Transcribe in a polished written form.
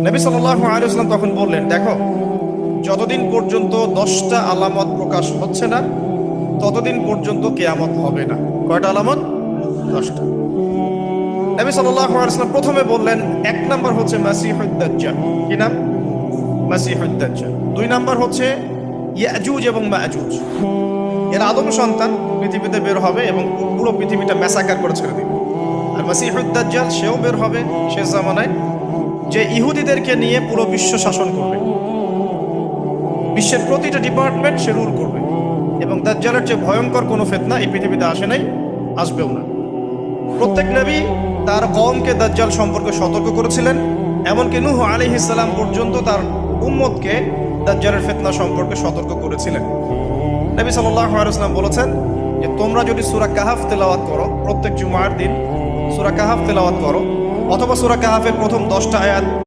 নবী সাল্লাল্লাহু আলাইহি ওয়াসাল্লাম তখন বললেন, দেখো, যতদিন পর্যন্ত 10টা আলামত প্রকাশ হচ্ছে না ততদিন পর্যন্ত কিয়ামত হবে না। কয়টা আলামত? 10টা। নবী সাল্লাল্লাহু আলাইহি ওয়াসাল্লাম প্রথমে বললেন, এক নাম্বার হচ্ছে মাসিহুদ দাজ্জাল। কি নাম? মাসিহুদ দাজ্জাল। 2 নাম্বার হচ্ছে ইয়াজুজ এবং মাজুজ। এরা আদম সন্তান, পৃথিবীতে বের হবে এবং পুরো পৃথিবীটা ম্যাসাকার করে ছেড়ে দিবে। আর মাসিহুদ দাজ্জাল সেও বের হবে শেষ জামানায়, যে ইহুদিদেরকে নিয়ে পুরো বিশ্ব শাসন করবে, বিশ্বের প্রতিটা ডিপার্টমেন্ট সে রুল করবে। এবং দাজ্জালের যে ভয়ঙ্কর কোনো ফিতনা এই পৃথিবীতে আসে নাই, আসবেও না। প্রত্যেক নবী তার কওমকে দাজ্জাল সম্পর্কে সতর্ক করেছিলেন, এমনকি নূহ আলাইহিস সালাম পর্যন্ত তার উম্মতকে দাজ্জালের ফিতনা সম্পর্কে সতর্ক করেছিলেন। নবী সাল্লাল্লাহু আলাইহি ওয়াসাল্লাম বলেছেন যে তোমরা যদি সূরা কাহাফ তেলাওয়াত করো, প্রত্যেক জুমার দিন সূরা কাহাফ তেলাওয়াত করো, অথবা সূরা কাহাফের প্রথম 10টা আয়াত